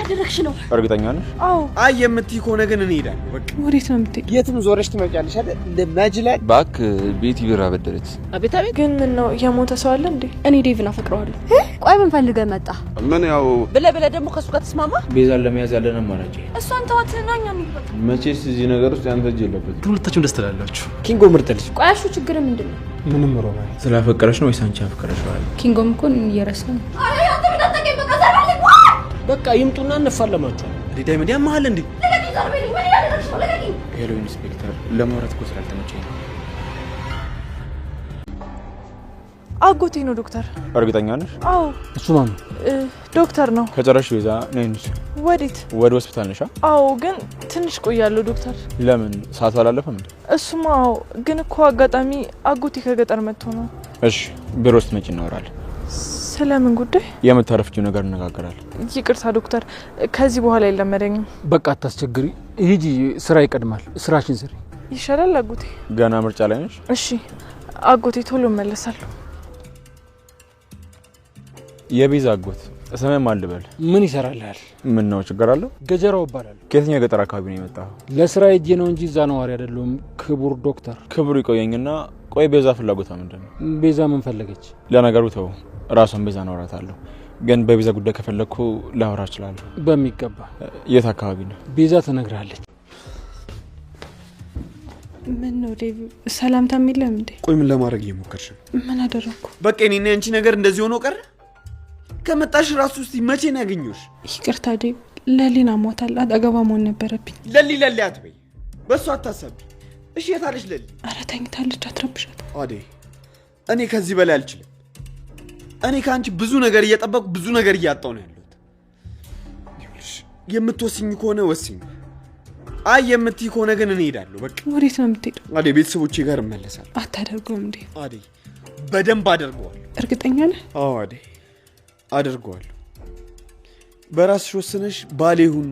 እያደረግሽ ነው? እርግጠኛ ነሽ? አዎ። አይ የምትይ ከሆነ ግን እኔ ሄዳለሁ። በቃ ወዴት ነው የምትሄጂው? የትም ዞረሽ ትመጫለሽ አይደል? እንደማጅላል ባክ ቤቲ ቢራ በደረች። አቤት አቤት። ግን ምን ነው የሞተ ሰው አለ እንዴ? እኔ ዴቭን አፈቅረዋለሁ። ቆይ ምን ፈልገህ መጣ? ምን ያው ብለ ደግሞ ከሱ ጋር ተስማማ? ቤዛን ለመያዝ ያለን አማራጭ እሷን ተዋት ነው እኛ እንይበቅ። መቼስ እዚህ ነገር ውስጥ ያንተ እጅ የለበትም። ሁለታችሁም ደስ ትላላችሁ። ኪንጎ ምርጥ ልጅ። ቆይ አሹ ችግር ምንድነው? ምንም ሮማን ስላፈቀረሽ ነው ወይስ አንቺ አፈቀረሽ? ኪንጎም እኮ እየረሳ ነው። አይ አንተ ምን አጠቀኝ በቃ ዘራልኝ። በቃ ይምጡና እንፋለማቸው። ዳይመንድ ያማል እንዴ? ለቀቂ ዘርበልኝ። ምን ያደረግሽ ነው? ለቀቂ። ሄሎ ኢንስፔክተር፣ ለማውራት እኮ ስላልተመቸኝ ነው። አጎቴ ነው ዶክተር። እርግጠኛ ነሽ? አዎ። እሱ ማን ነው? ዶክተር ነው። ከጨረሽ ቤዛ ነይንስ። ወዴት? ወደ ሆስፒታል ነሽ? አዎ፣ ግን ትንሽ ቆያለሁ ዶክተር። ለምን ሰዓቱ አላለፈም እንዴ? እሱማ አዎ፣ ግን እኮ አጋጣሚ አጎቴ ከገጠር መጥቶ ነው። እሺ ቢሮ ውስጥ መጪ እናወራለን። ስለምን ጉዳይ? የምታረፍጂው ነገር እንነጋገራለን። ይቅርታ ዶክተር፣ ከዚህ በኋላ የለመደኝም። በቃ አታስቸግሪ። ሂጂ፣ ስራ ይቀድማል። ስራሽን ስሪ ይሻላል አጎቴ። ገና ምርጫ ላይ ነሽ? እሺ አጎቴ፣ ቶሎ እመለሳለሁ። የቤዛ አጎት ስምህ ማን ልበል? ምን ይሰራልሃል? ምን ነው ችግር አለው? ገጀራው እባላለሁ። ከየትኛው ገጠር አካባቢ ነው የመጣው? ለስራ ሄጄ ነው እንጂ እዛ ነዋሪ አይደለሁም። ክቡር ዶክተር። ክብሩ ይቆየኝና ቆይ ቤዛ ፍላጎቷ ምንድነው? ቤዛ ምን ፈለገች? ለነገሩ ተው፣ ራሷን ቤዛ አወራታለሁ። ግን በቤዛ ጉዳይ ከፈለኩ ላወራ እችላለሁ። በሚገባ። የት አካባቢ ነው? ቤዛ ትነግራለች። ምን ነው ዴቭ፣ ሰላምታ የሚለም እንዴ? ቆይ ምን ለማድረግ እየሞከርሽ ነው? ምን አደረኩ? በቃ እኔና አንቺ ነገር እንደዚህ ሆኖ ቀረ። ከመጣሽ ራሱ እስቲ መቼ ነው ያገኘሁሽ? ይቅርታ ዴቭ፣ ለሊና ሞታል። አጠገቧ መሆን ነበረብኝ። ለሊ አትበይ፣ በሷ አታሰቢ። እሺ የታለች ለሊ? አረ ተኝታለች፣ አትረብሻት። አዴ እኔ ከዚህ በላይ አልችልም። እኔ ካንቺ ብዙ ነገር እየጠበቅኩ ብዙ ነገር እያጣው ነው ያለሁት። ይኸውልሽ የምትወስኝ ከሆነ ወስኝ፣ አይ የምትይ ከሆነ ግን እኔ ሄዳለሁ። በቃ ወዴት ነው የምትሄደው? አዴ ቤተሰቦቼ ጋር እመለሳለሁ። አታደርገውም እንዴ? አዴ በደንብ አደርገዋለሁ። እርግጠኛ ነህ? አዎ አዴ አደርገዋለሁ። በራስሽ ወስነሽ ባሌ ሁን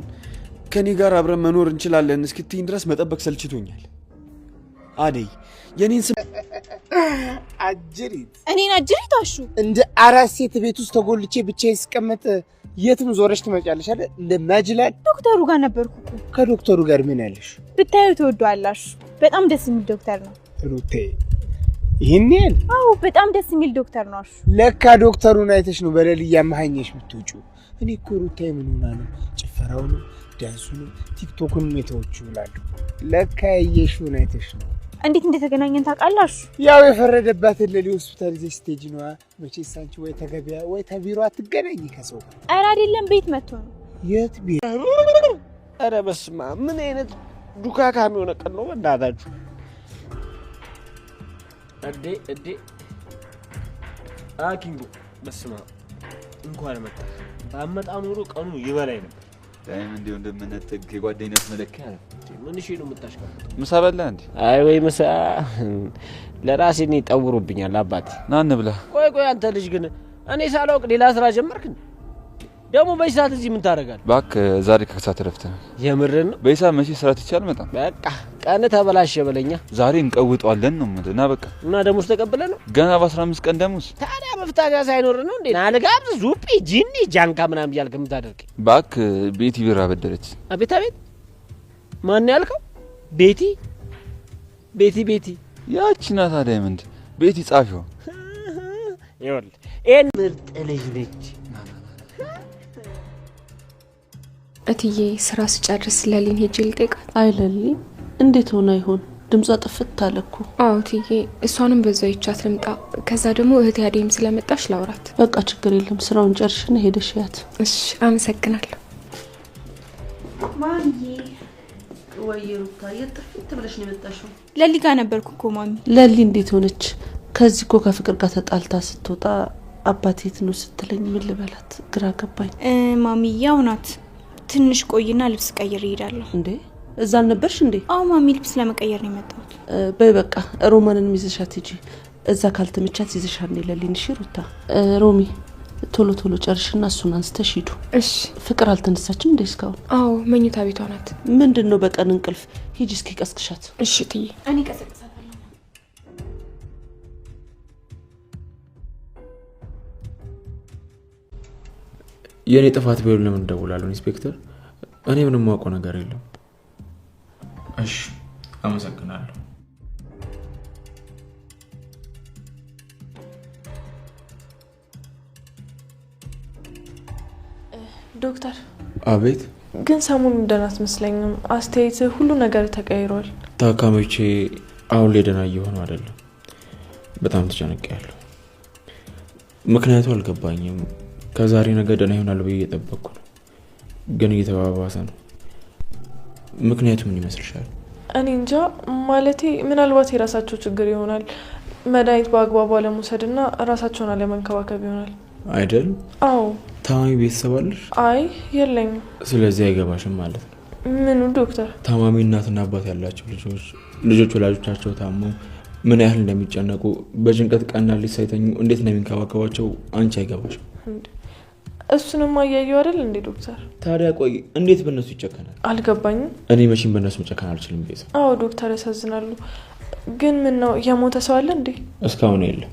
ከኔ ጋር አብረን መኖር እንችላለን እስክትይኝ ድረስ መጠበቅ ሰልችቶኛል። አዴ የኔን ስም አጅሪት እኔን አጅሪት አሹ እንደ አራስ ሴት ቤት ውስጥ ተጎልቼ ብቻዬን ስቀመጥ የትም ዞረሽ ትመጫለሽ አይደል? እንደ ማጅላል ዶክተሩ ጋር ነበርኩ እኮ። ከዶክተሩ ጋር ምን ያለሽ? ብታዩ ተወዷላሽ። በጣም ደስ የሚል ዶክተር ነው ሩቴ። ይሄን ያህል? አዎ በጣም ደስ የሚል ዶክተር ነው አሹ። ለካ ዶክተሩን አይተሽ ነው በሌሊት ያመሃኘሽ ብትውጪው። እኔ እኮ ሩቴ ምን ሆና ነው ጭፈራውን፣ ዳንሱን፣ ቲክቶክን የተወቹ ይላሉ። ለካ ያየሽውን አይተሽ ነው። እንዴት እንደተገናኘን ታውቃላችሁ? ያው የፈረደባት ለሊ ሆስፒታል ይዘሽ ስቴጅ ነው። መቼስ አንቺ ወይ ተገቢያ ወይ ተቢሮ አትገናኝ ከሰው ጋር። ኧረ አይደለም ቤት መጥቶ ነው። የት ቤት? ኧረ በስመ አብ ምን አይነት ዱካካም የሆነ ቀን ነው በእናታችሁ። እዴ አኪንጎ በስመ አብ እንኳን መጣ። ባመጣ ኖሮ ቀኑ ይበላይ ነበር። ዳይመንድ እንደምንጠግ የጓደኝነት መለኪያ ነው። ምን እሺ ነው የምታሽከረክረው? ምሳ በላህ እንዴ? አይ ወይ ምሳ ለራሴ ነው ጠውሮብኛል አባቴ። ና እንብላ። ቆይ አንተ ልጅ ግን እኔ ሳላውቅ ሌላ ስራ ጀመርክ? ደግሞ በይሳት እዚህ ምን ታረጋለህ? ባክ ዛሬ ከሰዓት ረፍት ነው። የምርን ነው? በይሳ መቼ ስራ ትቻል መጣ። በቃ ቀን ተበላሽ በለኛ። ዛሬ እንቀውጣለን ነው ማለት ነው። በቃ እና ደሞዝ ተቀበለ ነው ገና በ15 ቀን ደሞዝ። ታዲያ መፍታጋ ሳይኖር ነው እንዴ? ናልጋብ ዙጲ ጂኒ ጃንካ ምናምን እያልክ የምታደርግ? ባክ ቤቲ ቢራ በደረች። አቤት ማን ያልከው? ቤቲ ያቺ ናት ዳይመንድ። ቤቲ ጻፊው ይወል ኤን ምርጥ ልጅ ነች። እትዬ ስራ ስጨርስ ለሊን ሄጄ ልጠይቃት። አይ ለሊ እንዴት ሆነ ይሆን? ድምጿ ጥፍት አለኩ። አዎ እትዬ፣ እሷንም በዛው ይቻት ልምጣ። ከዛ ደግሞ እህት ያዴም ስለመጣሽ ላውራት። በቃ ችግር የለም። ስራውን ጨርሽና ሄደሽ ያት። እሺ አመሰግናለሁ። ማሚዬ ወይ ሩታ የጥፍት ብለሽ ነው የመጣሽው? ለሊ ጋር ነበርኩ እኮ ማሚ። ለሊ እንዴት ሆነች? ከዚህ እኮ ከፍቅር ጋር ተጣልታ ስትወጣ አባቴት ነው ስትለኝ ምን ልበላት ግራ ገባኝ። ማሚ ያው ናት። ትንሽ ቆይና ልብስ ቀይር እሄዳለሁ። እንዴ እዛ አልነበርሽ እንዴ? አዎ ማሚ ልብስ ለመቀየር ነው የመጣሁት። በይ በቃ ሮማንን ይዘሻት ሂጂ። እዛ ካልተመቻት ይዘሻት ነው ለሊን። እሺ ሩታ። ሮሚ ቶሎ ጨርሽና እሱን አንስተሽ ሂዱ። እሺ። ፍቅር አልተነሳችም እንዴ እስካሁን? አዎ መኝታ ቤቷ ናት። ምንድነው በቀን እንቅልፍ? ሂጂ እስኪ ቀስቅሻት። እሺ እትዬ። እኔ ቀስቅሳታለሁ። የኔ ጥፋት ቢሆን ለምን ደውላለሁ ኢንስፔክተር? እኔ ምንም ማውቀው ነገር የለም። እሺ አመሰግናለሁ። ዶክተር አቤት። ግን ሰሞኑን ደህና አትመስለኝም። አስተያየት ሁሉ ነገር ተቀይሯል። ታካሚዎቼ አሁን ላይ ደህና እየሆኑ አይደለም። በጣም ተጨንቄያለሁ። ምክንያቱ አልገባኝም። ከዛሬ ነገ ደህና ይሆናል ብዬ እየጠበቅኩ ነው፣ ግን እየተባባሰ ነው። ምክንያቱ ምን ይመስልሻል? እኔ እንጃ። ማለቴ ምናልባት የራሳቸው ችግር ይሆናል። መድኃኒት በአግባቡ አለመውሰድና ራሳቸውን አለመንከባከብ ይሆናል አይደል? አዎ። ታማሚ ቤተሰብ አለሽ? አይ የለኝም። ስለዚህ አይገባሽም ማለት ነው። ምኑ ዶክተር? ታማሚ እናትና አባት ያላቸው ልጆች ወላጆቻቸው ታመው ምን ያህል እንደሚጨነቁ በጭንቀት ቀንና ሌሊት ሳይተኙ እንዴት እንደሚንከባከባቸው አንቺ አይገባሽም። እሱንም አያየው አይደል እንዴ ዶክተር? ታዲያ ቆይ እንዴት በእነሱ ይጨከናል? አልገባኝም። እኔ መቼም በእነሱ መጨከን አልችልም። ቤዛ። አዎ ዶክተር ያሳዝናሉ። ግን ምን ነው የሞተ ሰው አለ እንዴ? እስካሁን የለም፣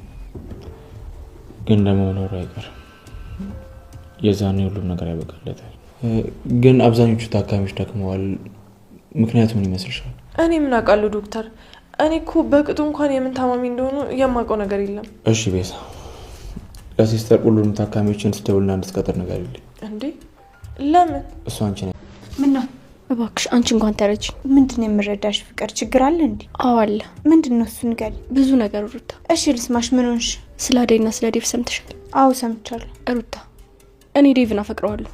ግን ደግሞ መኖሩ አይቀርም። የዛኔ ሁሉም ነገር ያበቃለታል። ግን አብዛኞቹ ታካሚዎች ደክመዋል። ምክንያቱ ምን ይመስልሻል? እኔ ምን አውቃለሁ ዶክተር? እኔ እኮ በቅጡ እንኳን የምን ታማሚ እንደሆኑ የማውቀው ነገር የለም። እሺ ቤዛ፣ ለሲስተር ሁሉንም ታካሚዎችን ስትደውልና እንድትቀጥር ነገር ይልኝ። እንዴ ለምን? እሱ አንቺ ነኝ። ምን ነው እባክሽ አንቺ እንኳን ተረጂ። ምንድነው የምረዳሽ? ፍቅር ችግር አለ እንዴ? አዎ አለ። ምንድነው እሱ? ንገሪ። ብዙ ነገር ሩታ። እሺ ልስማሽ። ምን ሆንሽ? ስለ አደይና ስለ ዴቭ ሰምተሻል? አዎ ሰምቻለሁ ሩታ። እኔ ዴቭን አፈቅረዋለሁ።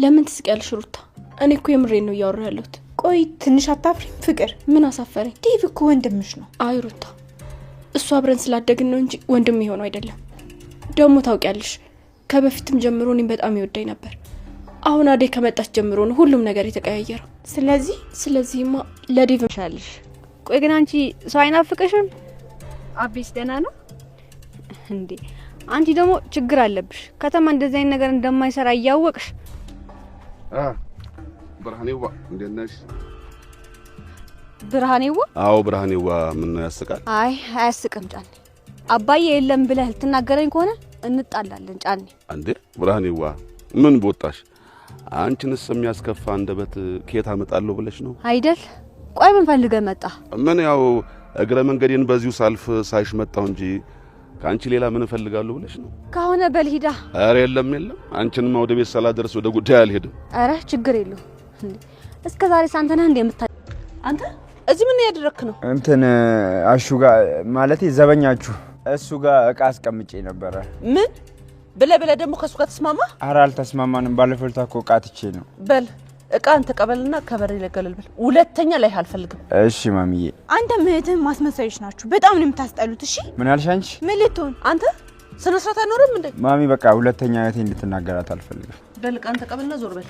ለምን ትስቂያለሽ ሩታ? እኔ እኮ የምሬን ነው እያወራሁ ያለሁት። ቆይ ትንሽ አታፍሪም? ፍቅር ምን አሳፈረኝ? ዴቭ እኮ ወንድምሽ ነው። አይ ሩታ፣ እሱ አብረን ስላደግን ነው እንጂ ወንድም ይሆነው አይደለም። ደግሞ ታውቂያለሽ ከበፊትም ጀምሮ እኔም በጣም ይወደኝ ነበር። አሁን አደይ ከመጣች ጀምሮ ነው ሁሉም ነገር የተቀያየረው። ስለዚህማ ለዴቭ ሻልሽ። ቆይ ግን አንቺ ሰው አይናፍቅሽም? አቤስ ደህና ነው እንዴ? አንቺ ደግሞ ችግር አለብሽ። ከተማ እንደዚህ አይነት ነገር እንደማይሰራ እያወቅሽ ብርሃኔዋ እንዴት ነሽ? ብርሃኔዋ? አዎ ብርሃኔዋ። ምን ነው ያስቃል? አይ አያስቅም ጫኔ። አባዬ የለም ብለህ ልትናገረኝ ከሆነ እንጣላለን ጫኔ። እንዴ ብርሃኔዋ ምን ቦጣሽ? አንቺንስ የሚያስከፋ አንደበት ከየት አመጣለሁ ብለሽ ነው አይደል? ቆይ ምን ፈልገህ መጣ? ምን ያው እግረ መንገዴን በዚሁ ሳልፍ ሳይሽ መጣው እንጂ ካንቺ ሌላ ምን ፈልጋለሁ ብለሽ ነው? ከሆነ በልሂዳ። አረ የለም አንቺንማ ወደ ቤት ሳላደርስ ወደ ጉዳይ አልሄድም። አረ ችግር የለው። እስከ ዛሬ ሳንተና እንደምታ አንተ እዚህ ምን ያደረክ ነው? እንትን አሹ ጋር ማለቴ ዘበኛችሁ እሱ ጋር እቃ አስቀምጬ ነበር። ምን ብለ ደግሞ ከሱ ጋር ተስማማ? ኧረ አልተስማማንም። ባለፈው ታኮ እቃ ትቼ ነው። በል እቃን ተቀበልና ከበር ይለገለል። በል ሁለተኛ ላይ አልፈልግም። እሺ ማሚዬ። አንተ ምህትም ማስመሰልሽ ናችሁ። በጣም ነው የምታስጠሉት። እሺ ምን አልሽ አንቺ? ምን ልትሆን አንተ? ስነ ስርዓት አይኖርም እንዴ? ማሚ በቃ ሁለተኛ እህቴ እንድትናገራት አልፈልግም። በል እቃን ተቀበልና ዞር በል።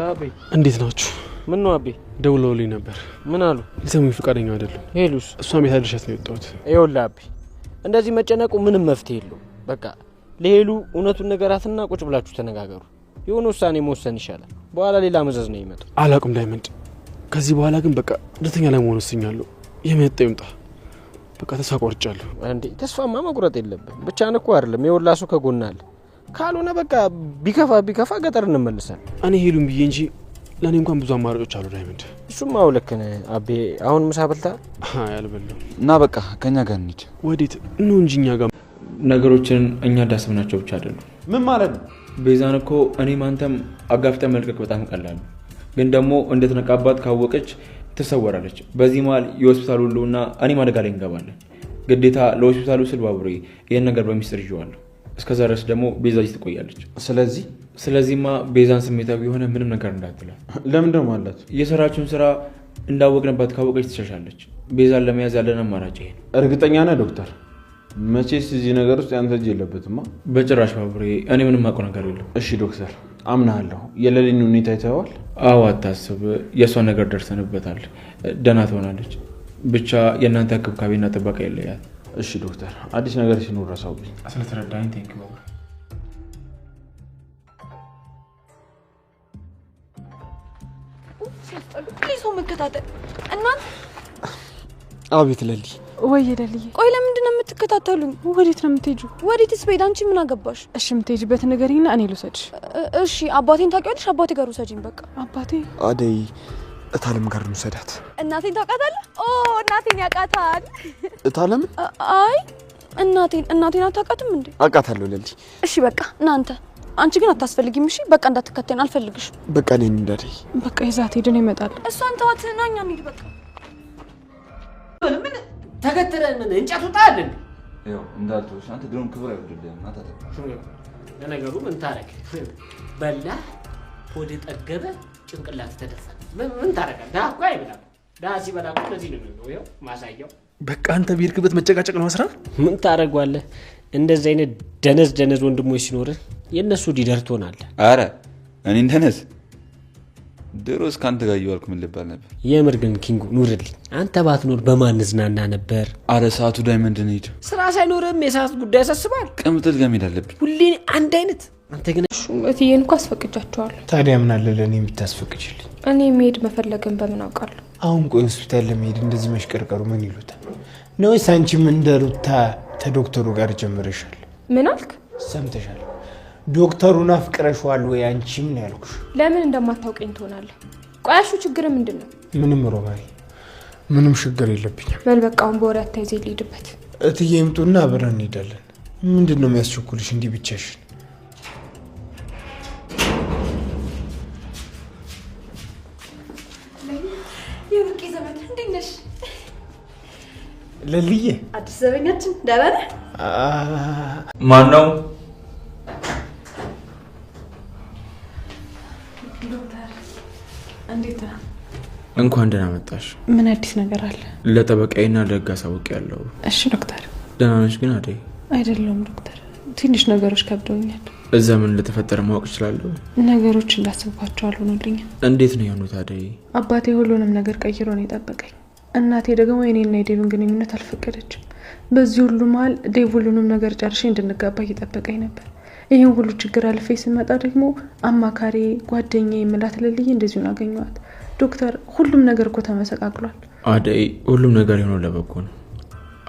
አቤ እንዴት ናችሁ? ምን ነው አቤ? ደውለውልኝ ነበር። ምን አሉ? ሊሰሙኝ ፈቃደኛ አይደሉም። ሄሉስ? እሷም የታደርሻት ነው የወጣሁት። ይኸውልህ አቤ እንደዚህ መጨነቁ ምንም መፍትሄ የለውም። በቃ ለሄሉ እውነቱን ነገራትና ቁጭ ብላችሁ ተነጋገሩ። የሆነ ውሳኔ መወሰን ይሻላል። በኋላ ሌላ መዘዝ ነው የሚመጣው። አላውቅም ዳይመንድ። ከዚህ በኋላ ግን በቃ ሁለተኛ ላይ መሆን ወስኛለሁ። የመጣ ይምጣ። በቃ ተስፋ ቆርጫለሁ። እንዴ ተስፋማ መቁረጥ የለብህም። ብቻህን እኮ አይደለም የወላሱ ከጎና አለ። ካልሆነ በቃ ቢከፋ ገጠር እንመለሳለን። እኔ ሄሉን ብዬ እንጂ ለኔ እንኳን ብዙ አማራጮች አሉ ዳይመንድ። እሱም አውለክ ነህ አቤ። አሁን ምሳ በልተሃል? አይ አልበላሁም። እና በቃ ከኛ ጋር እንሂድ። ወዴት ነው? እንጂ እኛ ጋር ነገሮችን እኛ እንዳስብናቸው ብቻ አይደሉም። ምን ማለት ነው? ቤዛን እኮ እኔም አንተም አጋፍጠን መልቀቅ በጣም ቀላል፣ ግን ደግሞ እንደተነቃባት ካወቀች ትሰወራለች። በዚህ መሀል የሆስፒታሉ ሁሉና እኔም አደጋ ላይ እንገባለን። ግዴታ ለሆስፒታሉ ስል ባቡሬ ይህን ነገር በሚስጥር ይዤዋለሁ። እስከዛ ድረስ ደግሞ ቤዛ እዚህ ትቆያለች። ስለዚህማ ቤዛን ስሜታዊ የሆነ ምንም ነገር እንዳትላል። ለምን ደግሞ አላት? የሰራችውን ስራ እንዳወቅንባት ካወቀች ትሸሻለች። ቤዛን ለመያዝ ያለን አማራጭ ይሄ ነው። እርግጠኛ ነህ ዶክተር? መቼስ እዚህ ነገር ውስጥ ያንተ እጅ የለበትማ። በጭራሽ ባቡሬ፣ እኔ ምንም አውቀው ነገር የለም። እሺ ዶክተር አምናለሁ። የሌሊን ሁኔታ አይተኸዋል? አዎ አታስብ፣ የእሷን ነገር ደርሰንበታል። ደህና ትሆናለች። ብቻ የእናንተ እንክብካቤና ጥበቃ ይለያል። እሺ ዶክተር፣ አዲስ ነገር ሲኖር ረሳውብኝ። ስለተረዳኝ ቴንክ ባቡሬ። ሰው መከታተል እናት። አቤት ለሊ። ወይ ለልዬ፣ ቆይ ለምንድን ነው የምትከታተሉኝ? ወዴት ነው የምትሄጂው? ወዴትስ ብሄድ አንቺ ምን አገባሽ? እሺ የምትሄጂበት ንገሪኝና እኔ ልውሰድሽ። እሺ አባቴን ታውቂያለሽ? አባቴ ጋር ውሰጂኝ በቃ። አባቴ? አደይ እታለም ጋር እንውሰዳት። እናቴን ታውቃታለህ? ኦ እናቴን ያውቃታል። እታለምን? አይ እናቴን አታውቃትም እንዴ? አውቃታለሁ ለሊ። እሺ በቃ እናንተ አንቺ ግን አታስፈልጊም። እሺ በቃ እንዳትከተኝ አልፈልግሽ። በቃ ነኝ እንዳደይ። በቃ ይዛት ሄደን ይመጣል። እሷን ተዋት ና እኛ እንሂድ በቃ። ምን ተከተለን ምን እንጨት ወጣል እንዴ? ያው እንዳልተውሽ አንተ ድሮም ክብር አይወድልህም። አታጠፋ። ለነገሩ ምን ታረክ በላ ሆድ ጠገበ ጭንቅላት ተደፋ። ምን ታረጋለህ? ዳ እኮ አይበላም። ዳ ሲበላ እኮ ለዚህ ነው ነው ያው ማሳያው። በቃ አንተ ቢርክበት መጨቃጨቅ ነው አስራ። ምን ታረጋለህ? እንደዚህ አይነት ደነዝ ወንድሞች ሲኖር የነሱ ዲደር ትሆናለህ። አረ እኔ እንደነዝ ድሮስ ካንተ ጋር እየዋልኩ ምን ልባል ነበር? የምር ግን ኪንጉ ኑርልኝ። አንተ ባትኖር በማን ዝናና ነበር? አረ ሰዓቱ ዳይመንድ ነው ሄደ። ስራ ሳይኖርም የሰዓት ጉዳይ ያሳስባል። ቅምጥል ጋር መሄድ አለብኝ። ሁሌ አንድ አይነት። አንተ ግን እትዬን እኮ አስፈቅጃቸዋለሁ። ታዲያ ምን አለ ለኔ የምታስፈቅጂልኝ? እኔ መሄድ መፈለግን በምን አውቃለሁ? አሁን ቆይ ሆስፒታል ለመሄድ እንደዚህ መሽቀርቀሩ ምን ይሉታል? ነውስ አንቺም እንደ ሩታ ከዶክተሩ ጋር ጀምረሻል? ምን አልክ? ሰምተሻል? ዶክተሩን አፍቅረሽዋል ወይ አንቺም ነው ያልኩሽ። ለምን እንደማታውቀኝ ትሆናለህ? ቆያሹ ችግር ምንድነው? ምንም ሮማሪ ምንም ችግር የለብኝም። በል በቃ አሁን በወሬ አታይዘ ልሂድበት። እትዬ ይምጡና አብረን እንሄዳለን። ምንድነው የሚያስቸኩልሽ እንዲህ ብቻሽን? የብርቄ ዘመድ እንዴት ነሽ? ለልዬ አዲስ ዘበኛችን ደህና ነህ? ማን ነው? ዶክተር እንዴት ነህ? እንኳን ደህና መጣሽ። ምን አዲስ ነገር አለ? ለጠበቃዬና ለህግ አሳውቄያለሁ። እሺ ዶክተር። ደህና ነሽ ግን አደይ? አይደለም ዶክተር፣ ትንሽ ነገሮች ከብደውኛል። እዛ ምን እንደተፈጠረ ማወቅ እችላለሁ? ነገሮች እንዳስባቸው አልሆኑልኝም። እንዴት ነው የሆኑት አደይ? አባቴ ሁሉንም ነገር ቀይሮ ነው የጠበቀኝ። እናቴ ደግሞ የኔና የዴቭን ግንኙነት አልፈቀደችም። በዚህ ሁሉ መሀል ዴቭ ሁሉንም ነገር ጨርሼ እንድንጋባ እየጠበቀኝ ነበር። ይህን ሁሉ ችግር አልፌ ስመጣ ደግሞ አማካሪ ጓደኛዬ የምላት ለልዬ እንደዚሁን አገኘኋት። ዶክተር ሁሉም ነገር እኮ ተመሰቃቅሏል። አደይ ሁሉም ነገር የሆነው ለበጎ ነው።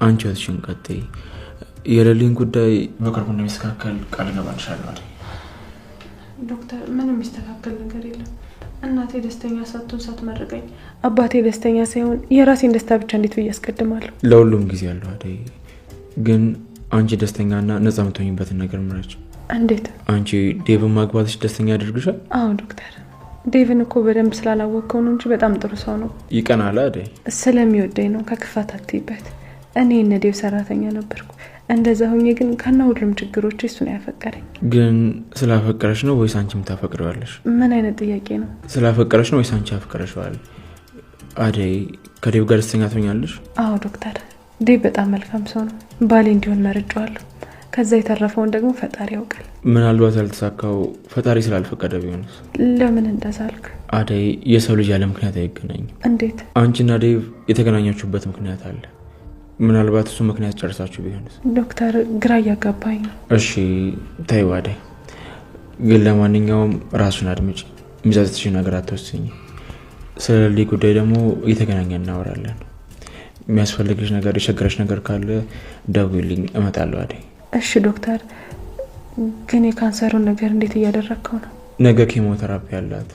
አንቺ ወጥሽን ቀጥይ። የለሊን ጉዳይ በቅርቡ እንደሚስተካከል ቃል ገባልሻለሁ አደይ። ዶክተር ምንም የሚስተካከል ነገር የለም። እናቴ ደስተኛ ሳትሆን ሳትመርቀኝ አባቴ ደስተኛ ሳይሆን የራሴን ደስታ ብቻ እንዴት ብዬ አስቀድማለሁ? ለሁሉም ጊዜ አለው አደይ። ግን አንቺ ደስተኛና ነፃ የምትሆኝበትን ነገር ምረጭ። እንዴት? አንቺ ዴቭን ማግባትሽ ደስተኛ ያደርግሻል? አዎ ዶክተር፣ ዴቭን እኮ በደንብ ስላላወቅከው ነው እንጂ በጣም ጥሩ ሰው ነው። ይቀናል አደይ። ስለሚወደኝ ነው። ከክፋት አትይበት። እኔ እነ ዴቭ ሰራተኛ ነበርኩ። እንደዛ ሆኜ ግን ከና ሁሉም ችግሮች እሱን ያፈቀረኝ። ግን ስላፈቀረሽ ነው ወይስ አንቺም ታፈቅረዋለሽ? ምን አይነት ጥያቄ ነው? ስላፈቀረሽ ነው ወይስ አንቺ አፈቀረሽዋል? አደይ ከዴቭ ጋር ደስተኛ ትሆኛለሽ? አዎ ዶክተር፣ ዴቭ በጣም መልካም ሰው ነው። ባሌ እንዲሆን መርጫዋለሁ። ከዛ የተረፈውን ደግሞ ፈጣሪ ያውቃል። ምናልባት ያልተሳካው ፈጣሪ ስላልፈቀደ ቢሆንስ? ለምን እንደዛልክ? አደይ የሰው ልጅ ያለ ምክንያት አይገናኝም። እንዴት? አንቺና ዴቭ የተገናኛችሁበት ምክንያት አለ። ምናልባት እሱ ምክንያት ጨርሳችሁ ቢሆንስ? ዶክተር ግራ እያጋባኝ ነው። እሺ ተይው አደይ፣ ግን ለማንኛውም ራሱን አድምጪ። የሚጸጽትሽ ነገር አትወስኝ። ስለ ልጅ ጉዳይ ደግሞ እየተገናኘን እናወራለን። የሚያስፈልግሽ ነገር የቸገረሽ ነገር ካለ ደውይልኝ፣ እመጣለሁ አደይ። እሺ ዶክተር፣ ግን የካንሰሩን ነገር እንዴት እያደረግከው ነው? ነገ ኬሞቴራፒ አላት።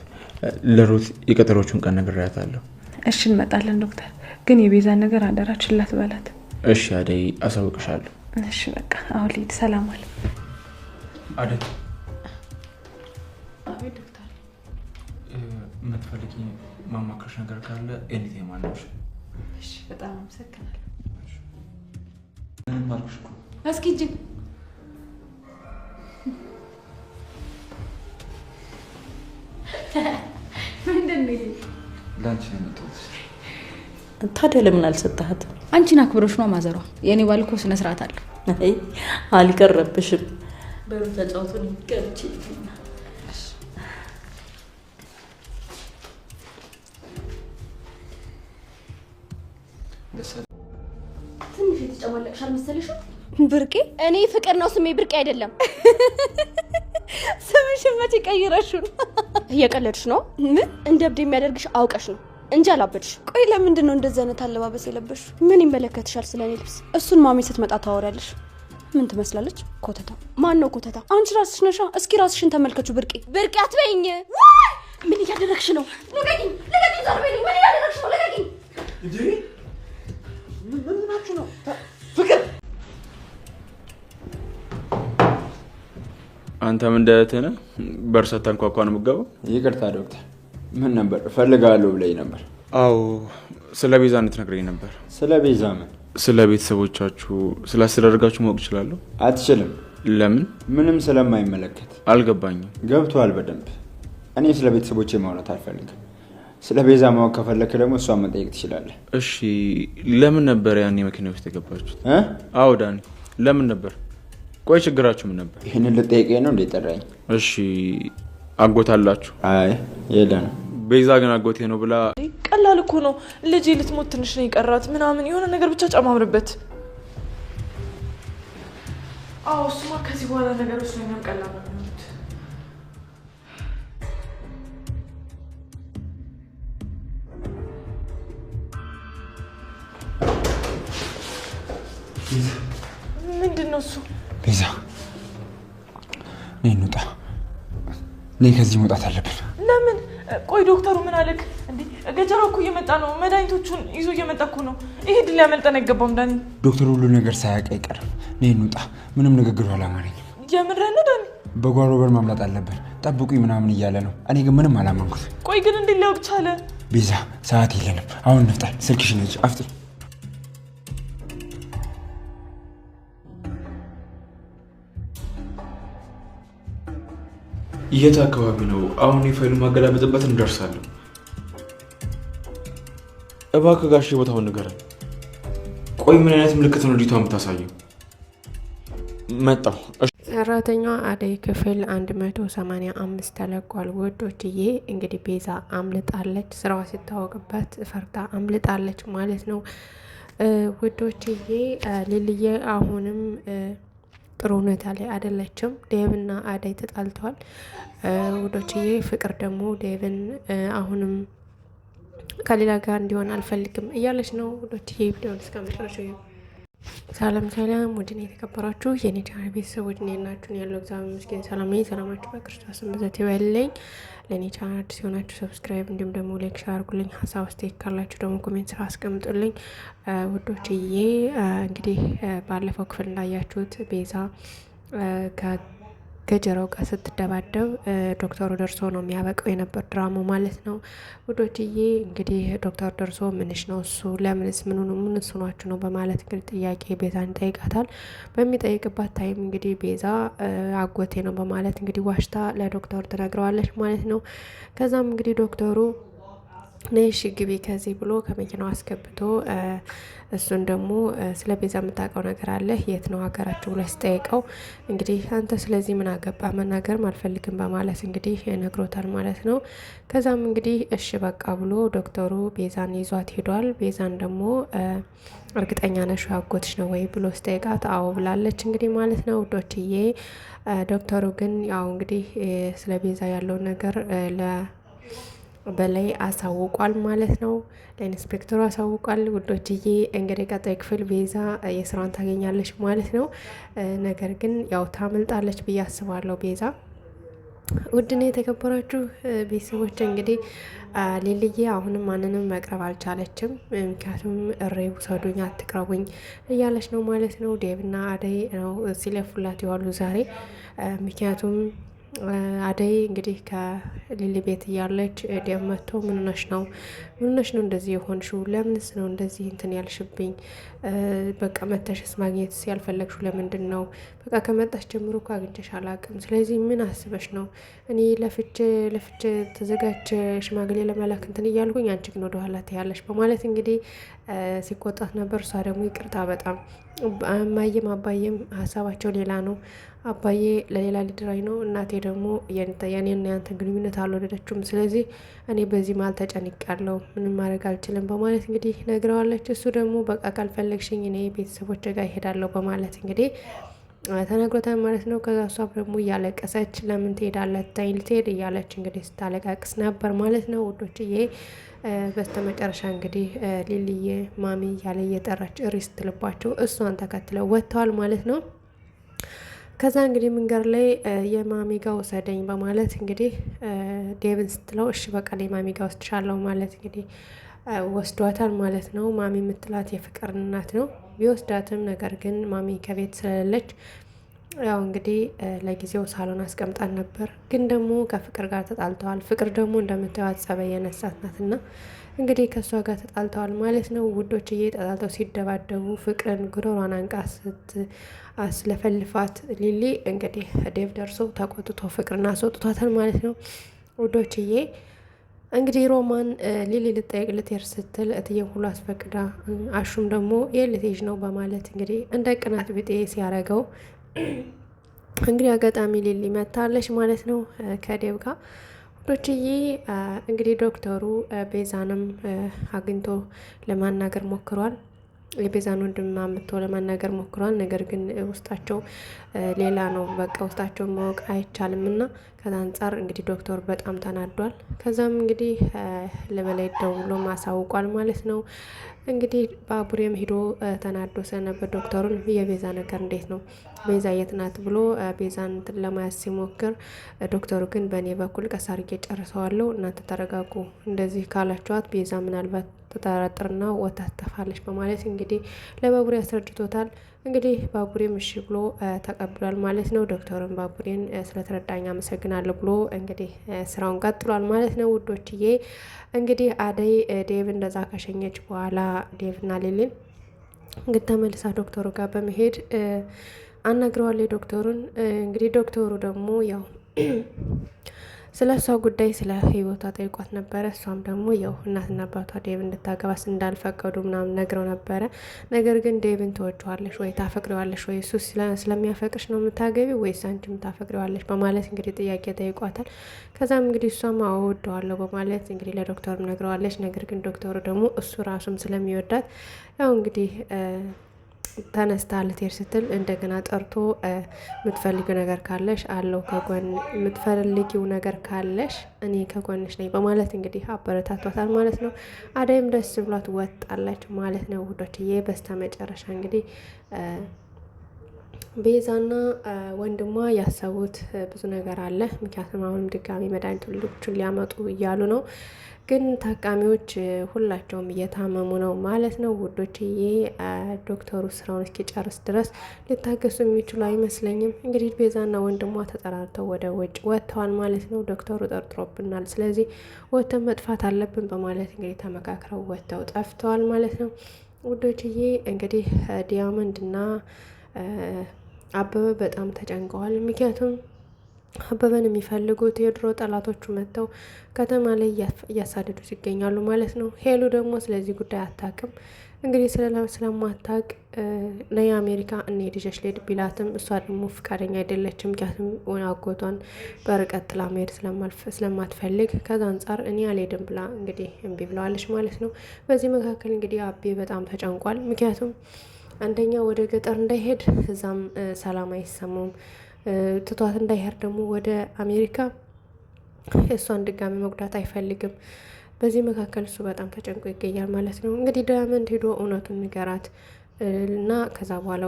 ለሩት የቀጠሮቹን ቀን ነግሬያታለሁ። እሺ እንመጣለን ዶክተር፣ ግን የቤዛን ነገር አደራ ችላ ትበላት። እሺ አደይ፣ አሳውቅሻለሁ። እሺ በቃ አሁን ልሂድ። ሰላም አለ አደይ። አቤት ዶክተር። የምትፈልጊ ማማከርሽ ነገር ካለ ኤኒታይም አለሽ። እሺ በጣም አመሰግናለሁ። ምንም አልኩሽ እኮ። እስኪ እጅ ምንድን ነው ይሄ? ላንቺ ነው የመጣሁት። ታዲያ ለምን አልሰጣሃትም? አንቺን አክብሮሽ ነው ማዘሯ። የኔ ባል እኮ ስነ ስርዓት አለ። አይ አልቀረብሽም። በሩ ተጫውቶን ገብቼ ትንሽ የተጨማለቅሽ አልመሰለሽም? ብርቄ? እኔ ፍቅር ነው ስሜ፣ ብርቄ አይደለም። ስምሽን መቼ ቀይረሽው? እየቀለድሽ ነው? ምን እንደ እብድ የሚያደርግሽ አውቀሽ ነው እንጂ አላበድሽ። ቆይ ለምንድን ነው እንደዚህ አይነት አለባበስ የለበሽ? ምን ይመለከትሻል ስለኔ ልብስ? እሱን ማሚ ስትመጣ ታወሪያለሽ። ምን ትመስላለች? ኮተታ። ማን ነው ኮተታ? አንቺ ራስሽ ነሻ። እስኪ ራስሽን ተመልከቹ። ብርቄ ብርቄ አትበይኝ። ምን እያደረግሽ ነው? ልቀቂኝ! ልቀቂኝ! ዞር በይልኝ! ምን እያደረግሽ ነው? ልቀቂኝ! እንዴ ምን ናችሁ ነው? ፍቅር አንተም እንደ እህትህ ነህ? በእርሳት ታንኳኳ ነው የምትገባው? ይቅርታ ዶክተር፣ ምን ነበር እፈልጋለሁ ብለኝ ነበር። አዎ ስለ ቤዛ እንድትነግረኝ ነበር። ስለ ቤዛ ምን? ስለ ቤተሰቦቻችሁ ስላስተዳደጋችሁ ማወቅ እችላለሁ? አትችልም። ለምን? ምንም ስለማይመለከት። አልገባኝም። ገብቶሃል በደንብ። እኔ ስለ ቤተሰቦቼ ማውራት አልፈልግም። ስለ ቤዛ ማወቅ ከፈለክ ደግሞ እሷን መጠየቅ ትችላለህ። እሺ ለምን ነበር ያኔ መኪና ውስጥ የገባችሁት? አዎ ዳኒ፣ ለምን ነበር? ቆይ ችግራችሁ ምን ነበር? ይህንን ልጠይቀኝ ነው እንዴ ጠራኝ? እሺ አጎት አላችሁ? አይ የለንም። ቤዛ ግን አጎቴ ነው ብላ። ቀላል እኮ ነው። ልጄ ልትሞት ትንሽ ነው የቀራት ምናምን የሆነ ነገር ብቻ ጨማምርበት። አዎ እሱማ ከዚህ በኋላ ነገሮች ነው ቀላል ነው የሚሆኑት። ምንድን ነው እሱ? ቤዛ ነይ እንውጣ። ነይ ከዚህ መውጣት አለብን። ለምን? ቆይ ዶክተሩ ምን አለክ እንዴ? ገጀራው እኮ እየመጣ ነው። መድኃኒቶቹን ይዞ እየመጣ እኮ ነው። ይሄ ድል ያመልጠን አይገባም ዳኒ። ዶክተሩ ሁሉ ነገር ሳያውቅ አይቀርም። ነይ እንውጣ። ምንም ንግግሩ አላማረኝም። የምርህን ነው ዳኒ? በጓሮ በር ማምለጥ አለብን። ጠብቁኝ ምናምን እያለ ነው። እኔ ግን ምንም አላመንኩት። ቆይ ግን እንዴት ሊያውቅ ቻለ? ቤዛ ሰዓት የለንም። አሁን እንፍጠን። ስልክሽን እጅ አፍጥን። የት አካባቢ ነው? አሁን የፋይሉ ማገላበጥበት እንደርሳለን። እባክህ ጋሼ ቦታውን ንገረን። ቆይ ምን አይነት ምልክት ነው ልጅቷ የምታሳየው? መጣሁ። ሰራተኛዋ አደይ ክፍል 185 ተለቋል። ውዶችዬ እንግዲህ ቤዛ አምልጣለች። ስራዋ ሲታወቅበት ፈርታ አምልጣለች ማለት ነው። ውዶችዬ ሊልዬ አሁንም ጥሩ ሁኔታ ላይ አይደለችም። ዴቭና አደይ ተጣልተዋል። ውዶችዬ ፍቅር ደግሞ ዴቭን አሁንም ከሌላ ጋር እንዲሆን አልፈልግም እያለች ነው። ውዶችዬ ቪዲዮን እስከ መጨረሻው ሰላም ሰላም፣ ውድን የተከበራችሁ የኔ ቻናል ቤተሰቦች እንዴት ናችሁ? ያለው እግዚአብሔር ይመስገን ሰላም ነኝ። ሰላማችሁ በክርስቶስ ብዛት ይበልልኝ። ለኔ ቻናል አዲስ የሆናችሁ ሰብስክራይብ እንዲሁም ደግሞ ላይክ ሼር አድርጉልኝ። ሀሳብ አስተያየት ካላችሁ ደግሞ ኮሜንት ስራ አስቀምጡልኝ። ውዶችዬ እንግዲህ ባለፈው ክፍል እንዳያችሁት ቤዛ ከገጀራው ጋር ስትደባደብ ዶክተሩ ደርሶ ነው የሚያበቀው የነበር ድራማው ማለት ነው። ውዶችዬ እንግዲህ ዶክተር ደርሶ ምንሽ ነው እሱ ለምንስ ምንስ ሆናችሁ ነው በማለት እንግዲህ ጥያቄ ቤዛን ይጠይቃታል። በሚጠይቅባት ታይም እንግዲህ ቤዛ አጎቴ ነው በማለት እንግዲህ ዋሽታ ለዶክተሩ ትነግረዋለች ማለት ነው። ከዛም እንግዲህ ዶክተሩ ነሽ ግቢ ከዚህ ብሎ ከመኪናው አስገብቶ እሱን ደግሞ ስለ ቤዛ የምታውቀው ነገር አለ የት ነው ሀገራቸው ብሎ ሲጠይቀው እንግዲህ አንተ ስለዚህ ምን አገባ መናገርም አልፈልግም በማለት እንግዲህ ነግሮታል ማለት ነው። ከዛም እንግዲህ እሺ በቃ ብሎ ዶክተሩ ቤዛን ይዟት ሄዷል። ቤዛን ደግሞ እርግጠኛ ነሽ አጎትሽ ነው ወይ ብሎ ሲጠይቃት አዎ ብላለች እንግዲህ ማለት ነው። ውዶችዬ ዶክተሩ ግን ያው እንግዲህ ስለ ቤዛ ያለው ነገር በላይ አሳውቋል ማለት ነው። ለኢንስፔክተሩ አሳውቋል። ውዶችዬ እንግዲህ ቀጣይ ክፍል ቤዛ የስራን ታገኛለች ማለት ነው። ነገር ግን ያው ታመልጣለች ብዬ አስባለሁ ቤዛ። ውድና የተከበራችሁ ቤተሰቦች እንግዲህ ሊልዬ አሁንም ማንንም መቅረብ አልቻለችም። ምክንያቱም እሬ ውሰዱኝ አትቅረቡኝ እያለች ነው ማለት ነው። ዴቭና አደይ ነው ሲለፉላት ይዋሉ ዛሬ። ምክንያቱም አደይ እንግዲህ ከሊሊ ቤት እያለች ዴቭ መጥቶ ምንነሽ ነው እንደዚህ የሆንሽው? ለምንስ ነው እንደዚህ እንትን ያልሽብኝ? በቃ መተሽስ ማግኘት ያልፈለግሽው ለምንድን ነው? በቃ ከመጣሽ ጀምሮ እኮ አግኝቼሽ አላውቅም። ስለዚህ ምን አስበሽ ነው? እኔ ለፍቼ ተዘጋጅ ሽማግሌ ለመላክ እንትን እያልኩኝ አንቺ ግን ወደኋላ ትያለሽ በማለት እንግዲህ ሲቆጣት ነበር። እሷ ደግሞ ይቅርታ በጣም እማዬም አባዬም ሀሳባቸው ሌላ ነው። አባዬ ለሌላ ሊድራኝ ነው፣ እናቴ ደግሞ የኔና ያንተን ግንኙነት አልወደደችውም። ስለዚህ እኔ በዚህ መሀል ተጨንቄያለሁ፣ ምንም ማድረግ አልችልም በማለት እንግዲህ ነግረዋለች። እሱ ደግሞ በቃ ካልፈለግሽኝ እኔ ቤተሰቦች ጋር ይሄዳለሁ በማለት እንግዲህ ተነግሮታል ማለት ነው። ከዛ እሷ ደግሞ እያለቀሰች ለምን ትሄዳለህ ትታኝ ልትሄድ እያለች እንግዲህ ስታለቃቅስ ነበር ማለት ነው ውዶችዬ። በስተመጨረሻ እንግዲህ ሊልዬ ማሚ እያለ እየጠራች እሪ ስትልባቸው እሷን ተከትለው ወጥተዋል ማለት ነው። ከዛ እንግዲህ መንገድ ላይ የማሚ ጋ ወሰደኝ በማለት እንግዲህ ዴቭን ስትለው እሺ በቃ ማሚ ጋ ወስድሻለሁ ማለት እንግዲህ ወስዷታል ማለት ነው። ማሚ የምትላት የፍቅር እናት ነው ቢወስዳትም፣ ነገር ግን ማሚ ከቤት ስለሌለች ያው እንግዲህ ለጊዜው ሳሎን አስቀምጣን ነበር። ግን ደግሞ ከፍቅር ጋር ተጣልተዋል። ፍቅር ደግሞ እንደምታዩት ጸባይ የነሳት ናትና እንግዲህ ከእሷ ጋር ተጣልተዋል ማለት ነው ውዶችዬ። ተጣልተው ሲደባደቡ ፍቅርን ጉሮሯን አንቃ አስለፈልፋት ሊሊ እንግዲህ ዴቭ ደርሶ ተቆጥቶ ፍቅርን አስወጥቷታል ማለት ነው ውዶችዬ። እንግዲህ ሮማን ሊሊ ልጠይቅ ልትሄድ ስትል እትዬም ሁሉ አስፈቅዳ አሹም ደግሞ የልትሄጅ ነው በማለት እንግዲህ እንደ ቅናት ብጤ ሲያረገው እንግዲህ አጋጣሚ ሊሊ መታለች ማለት ነው ከዴቭ ጋር ውዶችዬ። እንግዲህ ዶክተሩ ቤዛንም አግኝቶ ለማናገር ሞክሯል። የቤዛን ወንድም አምጥቶ ለማናገር ሞክሯል። ነገር ግን ውስጣቸው ሌላ ነው። በቃ ውስጣቸውን ማወቅ አይቻልም እና ከዛ አንጻር እንግዲህ ዶክተሩ በጣም ተናዷል። ከዛም እንግዲህ ለበላይ ደውሎ ማሳውቋል ማለት ነው። እንግዲህ ባቡሬም ሂዶ ተናዶ ስለነበር ዶክተሩን የቤዛ ነገር እንዴት ነው ቤዛ የት ናት ብሎ ቤዛን ለማያዝ ሲሞክር፣ ዶክተሩ ግን በእኔ በኩል ቀስ አድርጌ ጨርሰዋለሁ እናንተ ተረጋጉ፣ እንደዚህ ካላችኋት ቤዛ ምናልባት ተጠራጥርና ወታ ትጠፋለች በማለት እንግዲህ ለባቡሬ አስረድቶታል። እንግዲህ ባቡሬም እሺ ብሎ ተቀብሏል ማለት ነው። ዶክተሩን ባቡሬን ስለተረዳኝ አመሰግናለሁ ብሎ እንግዲህ ስራውን ቀጥሏል ማለት ነው ውዶችዬ። እንግዲህ አደይ ዴቭ እንደዛ ከሸኘች በኋላ ዴቭና ሊሊን እንግዲህ ተመልሳ ዶክተሩ ጋር በመሄድ አናግረዋለች ዶክተሩን። እንግዲህ ዶክተሩ ደግሞ ያው ስለ እሷ ጉዳይ ስለ ህይወቷ ጠይቋት ነበረ። እሷም ደግሞ ያው እናትና አባቷ ዴቭ እንድታገባስ እንዳልፈቀዱ ምናምን ነግረው ነበረ። ነገር ግን ዴቭን ትወጂዋለሽ ወይ ታፈቅሪዋለሽ ወይ እሱ ስለሚያፈቅርሽ ነው የምታገቢ ወይስ አንቺም ታፈቅሪዋለሽ በማለት እንግዲህ ጥያቄ ጠይቋታል። ከዛም እንግዲህ እሷም አወደዋለሁ በማለት እንግዲህ ለዶክተሩም ነግረዋለች። ነገር ግን ዶክተሩ ደግሞ እሱ ራሱም ስለሚወዳት ያው እንግዲህ ተነስታ ልትሄድ ስትል እንደገና ጠርቶ የምትፈልጊው ነገር ካለሽ አለው ከጎን የምትፈልጊው ነገር ካለሽ እኔ ከጎንሽ ነኝ በማለት እንግዲህ አበረታቷታል ማለት ነው። አደይም ደስ ብሏት ወጣለች ማለት ነው ውዶችዬ። በስተ መጨረሻ እንግዲህ ቤዛና ወንድሟ ያሰቡት ብዙ ነገር አለ። ምክንያቱም አሁንም ድጋሚ መድኃኒቶችን ሊያመጡ እያሉ ነው። ግን ታካሚዎች ሁላቸውም እየታመሙ ነው ማለት ነው ውዶችዬ። ዶክተሩ ስራውን እስኪጨርስ ድረስ ሊታገሱ የሚችሉ አይመስለኝም። እንግዲህ ቤዛና ወንድሟ ተጠራርተው ወደ ውጭ ወጥተዋል ማለት ነው። ዶክተሩ ጠርጥሮብናል፣ ስለዚህ ወጥተን መጥፋት አለብን በማለት እንግዲህ ተመካክረው ወጥተው ጠፍተዋል ማለት ነው ውዶችዬ። እንግዲህ ዲያመንድና አበበ በጣም ተጨንቀዋል። ምክንያቱም አበበን የሚፈልጉት የድሮ ጠላቶቹ መጥተው ከተማ ላይ እያሳደዱት ይገኛሉ ማለት ነው። ሄሉ ደግሞ ስለዚህ ጉዳይ አታውቅም። እንግዲህ ስለማታውቅ ነይ አሜሪካ እንሂድ ይዘሽ ልሂድ ቢላትም እሷ ደግሞ ፍቃደኛ አይደለችም። ምክንያቱም አጎቷን በርቀት ጥላ መሄድ ስለማትፈልግ ከዛ አንጻር እኔ አልሄድም ብላ እንግዲህ እምቢ ብለዋለች ማለት ነው። በዚህ መካከል እንግዲህ አቤ በጣም ተጨንቋል። ምክንያቱም አንደኛ ወደ ገጠር እንዳይሄድ እዛም ሰላም አይሰማውም። ትቷት እንዳይሄድ ደግሞ ወደ አሜሪካ እሷን ድጋሚ መጉዳት አይፈልግም። በዚህ መካከል እሱ በጣም ተጨንቆ ይገኛል ማለት ነው። እንግዲህ ዳይመንድ ሄዶ እውነቱን ንገራት እና ከዛ በኋላ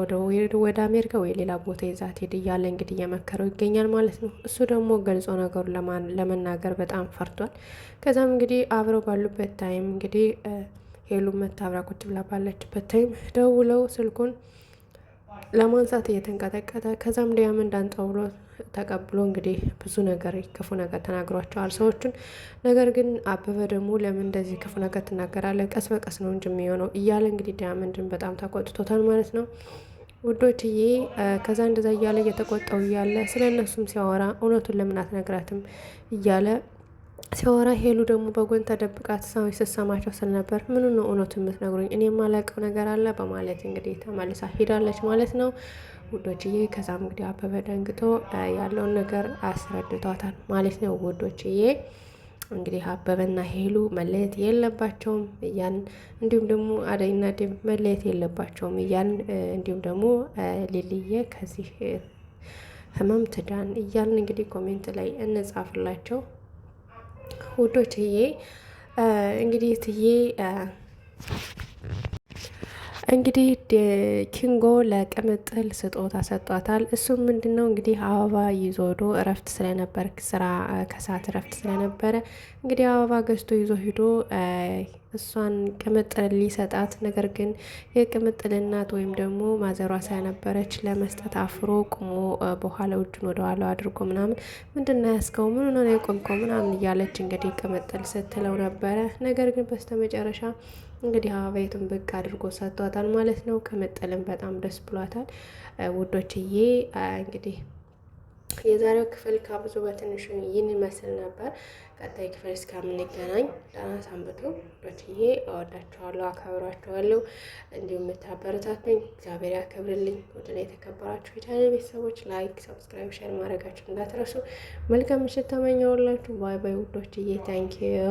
ወደ አሜሪካ ወይ ሌላ ቦታ ይዛት ሄድ እያለ እንግዲህ እየመከረው ይገኛል ማለት ነው። እሱ ደግሞ ገልጾ ነገሩ ለመናገር በጣም ፈርቷል። ከዛም እንግዲህ አብረው ባሉበት ታይም እንግዲህ ሄሉ መታ አብራ ቁጭ ብላ ባለችበት ታይም ደውለው ስልኩን ለማንሳት እየተንቀጠቀጠ ከዛም ዳይመንድ አንጣው ብሎ ተቀብሎ እንግዲህ ብዙ ነገር ክፉ ነገር ተናግሯቸዋል ሰዎቹን። ነገር ግን አበበ ደግሞ ለምን እንደዚህ ክፉ ነገር ትናገራለህ? ቀስ በቀስ ነው እንጂ የሚሆነው እያለ እንግዲህ ዳይመንድን በጣም ተቆጥቶታል ማለት ነው ውዶችዬ። ከዛ እንደዛ እያለ እየተቆጣው እያለ ስለ እነሱም ሲያወራ እውነቱን ለምን አትነግራትም እያለ ሲያወራ ሄሉ ደግሞ በጎን ተደብቃት ሰዎች ስትሰማቸው ስለነበር ምኑ ነው እውነቱን የምትነግሩኝ? እኔ የማላውቀው ነገር አለ በማለት እንግዲህ ተመልሳ ሄዳለች ማለት ነው ውዶችዬ። ከዛም እንግዲህ አበበ ደንግቶ ያለውን ነገር አስረድቷታል ማለት ነው ውዶችዬ። እንግዲህ አበበና ሄሉ መለየት የለባቸውም እያን እንዲሁም ደግሞ አደይና ዴቭ መለየት የለባቸውም እያን እንዲሁም ደግሞ ሊልየ ከዚህ ህመም ትዳን እያልን እንግዲህ ኮሜንት ላይ እንጻፍላቸው ውዶችዬ። እንግዲህ ትዬ እንግዲህ ኪንጎ ለቅምጥል ስጦታ ሰጧታል። እሱም ምንድነው እንግዲህ አበባ ይዞ ሄዶ እረፍት ስለነበር ስራ ከሰዓት እረፍት ስለነበረ እንግዲህ አበባ ገዝቶ ይዞ ሄዶ እሷን ቅምጥል ሊሰጣት፣ ነገር ግን የቅምጥል እናት ወይም ደግሞ ማዘሯ ሳነበረች ለመስጠት አፍሮ ቁሞ በኋላ እጁን ወደ ኋላው አድርጎ ምናምን ምንድነው ያስከው ምን ነው የቆምከው ምናምን እያለች እንግዲህ ቅምጥል ስትለው ነበረ። ነገር ግን በስተመጨረሻ እንግዲህ አበባይቱን ብቅ አድርጎ ሰጥቷታል ማለት ነው። ቅምጥልም በጣም ደስ ብሏታል ውዶችዬ። እንግዲህ የዛሬው ክፍል ከብዙ በትንሹ ይህን ይመስል ነበር። ቀጣይ ክፍል እስከምንገናኝ ደህና ሰንብቱ ውዶችዬ። እወዳችኋለሁ፣ አከብራችኋለሁ። እንዲሁም የምታበረታቱኝ እግዚአብሔር ያከብርልኝ። ወደና የተከበራችሁ የቻናል ቤተሰቦች ላይክ፣ ሰብስክራይብ፣ ሼር ማድረጋችሁ እንዳትረሱ። መልካም ምሽት ተመኘሁላችሁ። ባይ ባይ ውዶችዬ። ታንኪዩ